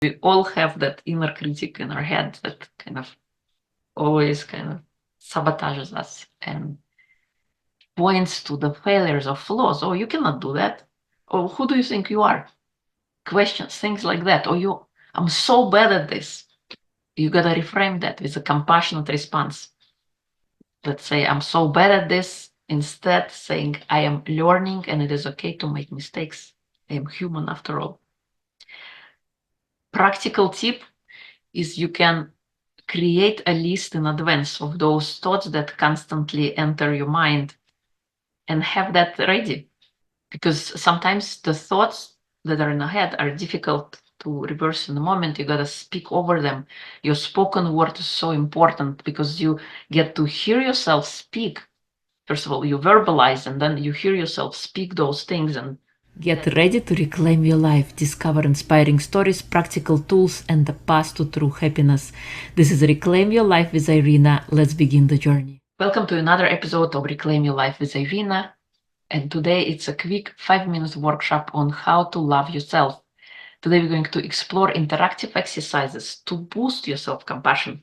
We all have that inner critic in our head that kind of always kind of sabotages us and points to the failures or flaws. Oh, you cannot do that. Or who do you think you are? Questions, things like that. Or I'm so bad at this. You gotta reframe that with a compassionate response. Let's say, I'm so bad at this. Instead, saying, I am learning and it is okay to make mistakes. I am human after all. Practical tip is you can create a list in advance of those thoughts that constantly enter your mind and have that ready. Because sometimes the thoughts that are in the head are difficult to reverse in the moment. You gotta speak over them. Your spoken word is so important because you get to hear yourself speak. First of all, you verbalize and then you hear yourself speak those things and get ready to reclaim your life, discover inspiring stories, practical tools, and the path to true happiness. This is Reclaim Your Life with Irina. Let's begin the journey. Welcome to another episode of Reclaim Your Life with Irina. And today it's a quick 5-minute workshop on how to love yourself. Today we're going to explore interactive exercises to boost your self-compassion.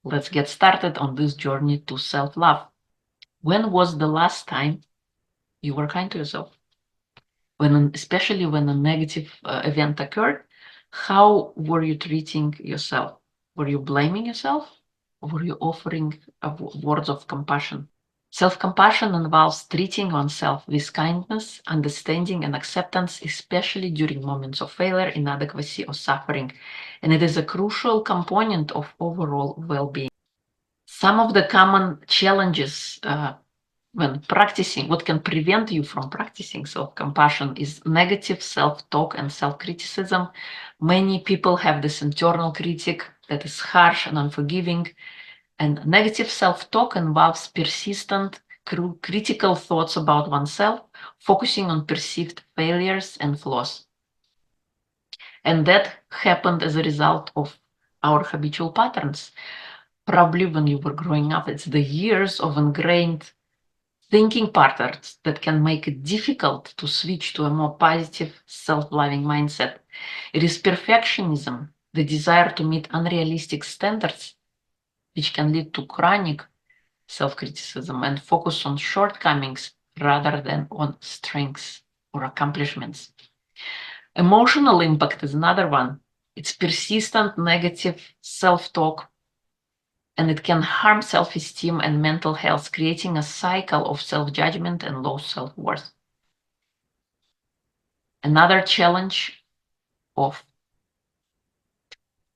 Let's get started on this journey to self-love. When was the last time you were kind to yourself? Especially when a negative event occurred, how were you treating yourself? Were you blaming yourself? Or were you offering words of compassion? Self-compassion involves treating oneself with kindness, understanding, and acceptance, especially during moments of failure, inadequacy, or suffering. And it is a crucial component of overall well-being. Some of the common challenges when practicing, what can prevent you from practicing self-compassion is negative self-talk and self-criticism. Many people have this internal critic that is harsh and unforgiving. And negative self-talk involves persistent critical thoughts about oneself, focusing on perceived failures and flaws. And that happened as a result of our habitual patterns. Probably when you were growing up, it's the years of ingrained thinking patterns that can make it difficult to switch to a more positive, self-loving mindset. It is perfectionism, the desire to meet unrealistic standards, which can lead to chronic self-criticism and focus on shortcomings rather than on strengths or accomplishments. Emotional impact is another one. It's persistent negative self-talk, and it can harm self-esteem and mental health, creating a cycle of self-judgment and low self-worth. Another challenge of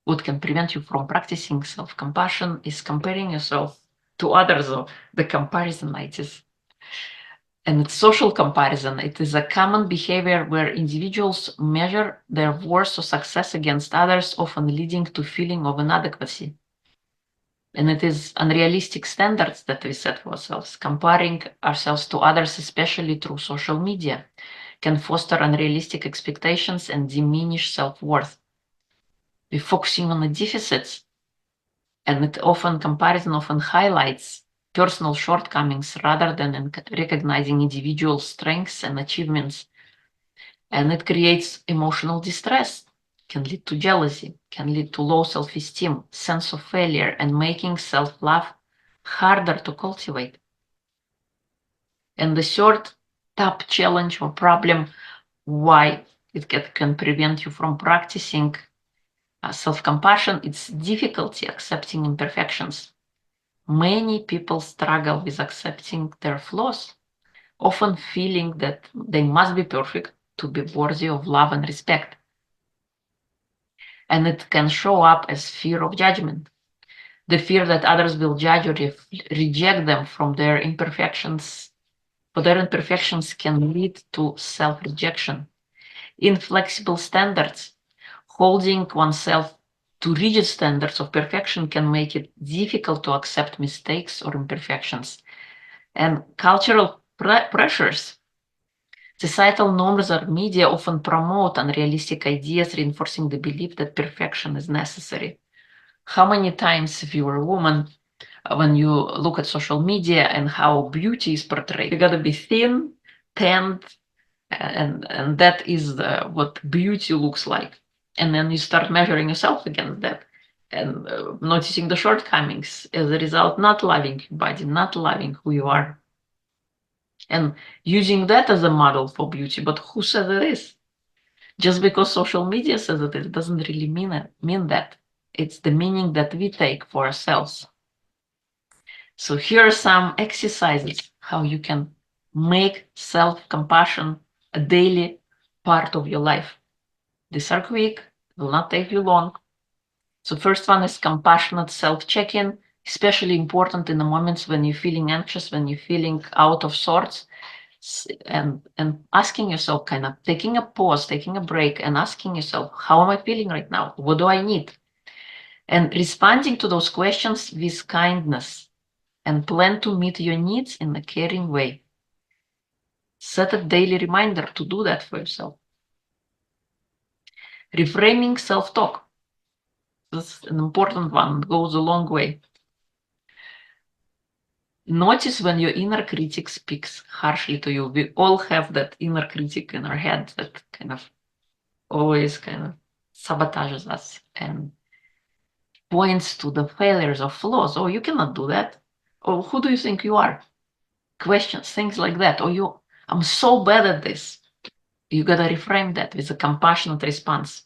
what can prevent you from practicing self-compassion is comparing yourself to others, or the comparisonitis. And it's social comparison. It is a common behavior where individuals measure their worth or success against others, often leading to feeling of inadequacy. And it is unrealistic standards that we set for ourselves. Comparing ourselves to others, especially through social media, can foster unrealistic expectations and diminish self-worth. We're focusing on the deficits, and comparison often highlights personal shortcomings rather than recognizing individual strengths and achievements. And it creates emotional distress, can lead to jealousy, can lead to low self-esteem, sense of failure, and making self-love harder to cultivate. And the third top challenge or problem why it can prevent you from practicing self-compassion, it's difficulty accepting imperfections. Many people struggle with accepting their flaws, often feeling that they must be perfect to be worthy of love and respect. And it can show up as fear of judgment, the fear that others will judge or reject them from their imperfections. But their imperfections can lead to self-rejection. Inflexible standards, holding oneself to rigid standards of perfection, can make it difficult to accept mistakes or imperfections. And cultural pressures, societal norms or media often promote unrealistic ideas, reinforcing the belief that perfection is necessary. How many times, if you were a woman, when you look at social media and how beauty is portrayed, you gotta be thin, tanned, and that is what beauty looks like. And then you start measuring yourself against that and noticing the shortcomings. As a result, not loving your body, not loving who you are, and using that as a model for beauty. But who says it is? Just because social media says it is doesn't really mean that. It's the meaning that we take for ourselves. So here are some exercises how you can make self-compassion a daily part of your life. These are quick, will not take you long. So first one is compassionate self-check-in, especially important in the moments when you're feeling anxious, when you're feeling out of sorts, and asking yourself, kind of taking a pause, taking a break, and asking yourself, how am I feeling right now? What do I need? And responding to those questions with kindness, and plan to meet your needs in a caring way. Set a daily reminder to do that for yourself. Reframing self-talk. This is an important one. It goes a long way. Notice when your inner critic speaks harshly to you. We all have that inner critic in our head that kind of always kind of sabotages us and points to the failures or flaws. Oh, you cannot do that. Oh, who do you think you are? Questions, things like that. Oh, I'm so bad at this. You gotta reframe that with a compassionate response.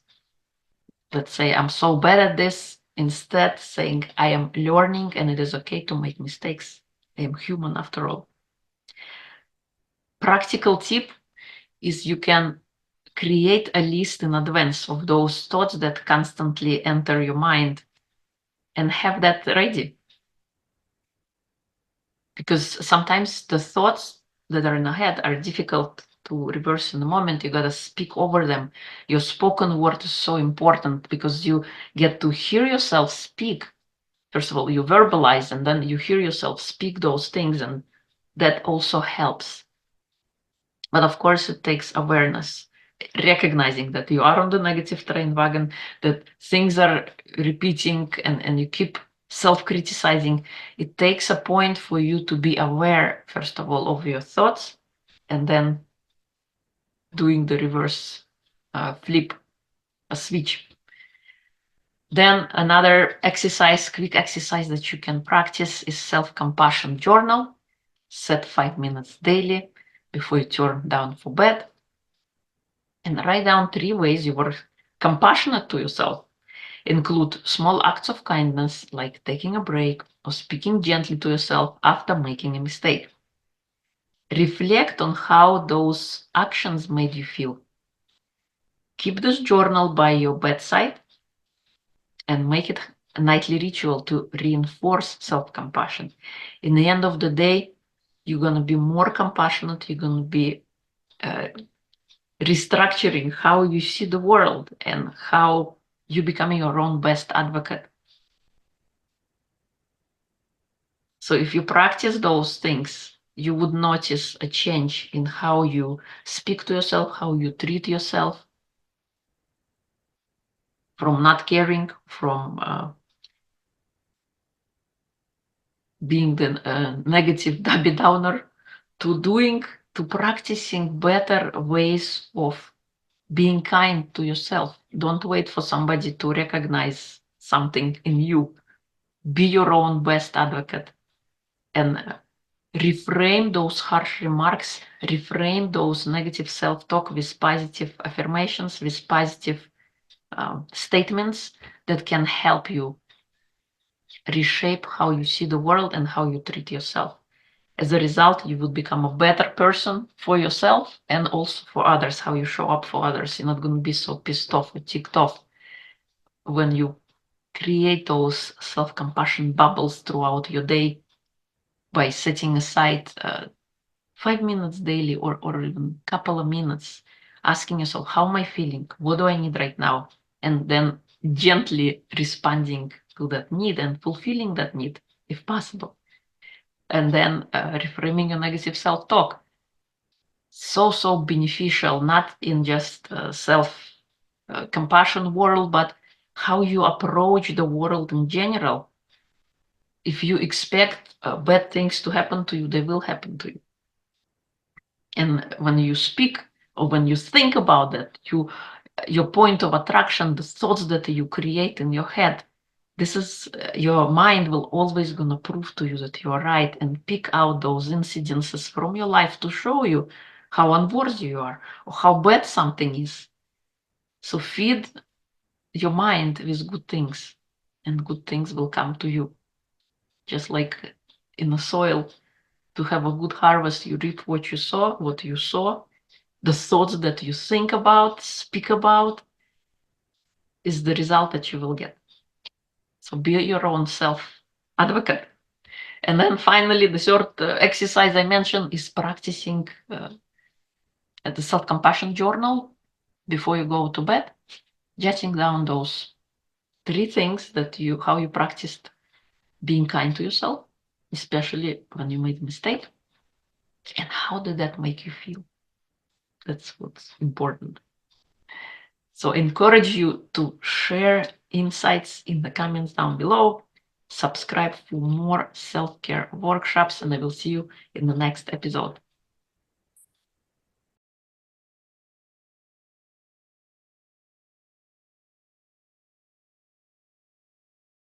Let's say, I'm so bad at this. Instead, saying, I am learning and it is okay to make mistakes. I am human after all. Practical tip is you can create a list in advance of those thoughts that constantly enter your mind and have that ready. Because sometimes the thoughts that are in the head are difficult to reverse in the moment. You got to speak over them. Your spoken word is so important because you get to hear yourself speak. First of all, you verbalize and then you hear yourself speak those things, and that also helps. But of course, it takes awareness, recognizing that you are on the negative train wagon, that things are repeating, and you keep self-criticizing. It takes a point for you to be aware, first of all, of your thoughts, and then doing the reverse flip, a switch. Then another exercise, quick exercise that you can practice is self-compassion journal. Set 5 minutes daily before you turn down for bed, and write down 3 ways you were compassionate to yourself. Include small acts of kindness, like taking a break or speaking gently to yourself after making a mistake. Reflect on how those actions made you feel. Keep this journal by your bedside and make it a nightly ritual to reinforce self-compassion. In the end of the day, you're going to be more compassionate. You're going to be restructuring how you see the world and how you becoming your own best advocate. So if you practice those things, you would notice a change in how you speak to yourself, how you treat yourself, from not caring, from being the negative Debbie Downer, to practicing better ways of being kind to yourself. Don't wait for somebody to recognize something in you. Be your own best advocate, and reframe those harsh remarks, reframe those negative self-talk with positive affirmations, with positive statements that can help you reshape how you see the world and how you treat yourself. As a result, you will become a better person for yourself and also for others, how you show up for others. You're not going to be so pissed off or ticked off when you create those self-compassion bubbles throughout your day by setting aside 5 minutes daily, or even a couple of minutes, asking yourself, how am I feeling? What do I need right now? And then gently responding to that need and fulfilling that need if possible. And then reframing your negative self-talk. So beneficial, not in just self-compassion world, but how you approach the world in general. If you expect bad things to happen to you, they will happen to you. And when you speak or when you think about that, you your point of attraction, the thoughts that you create in your head, this is your mind will always gonna prove to you that you are right and pick out those incidences from your life to show you how unworthy you are or how bad something is. So feed your mind with good things, and good things will come to you. Just like in the soil, to have a good harvest, you reap what you sow, the thoughts that you think about, speak about, is the result that you will get. So be your own self advocate. And then finally, the third exercise I mentioned is practicing the self-compassion journal before you go to bed, jotting down those 3 things that how you practiced being kind to yourself, especially when you made a mistake, and how did that make you feel? That's what's important. So encourage you to share insights in the comments down below. Subscribe for more self-care workshops, and I will see you in the next episode.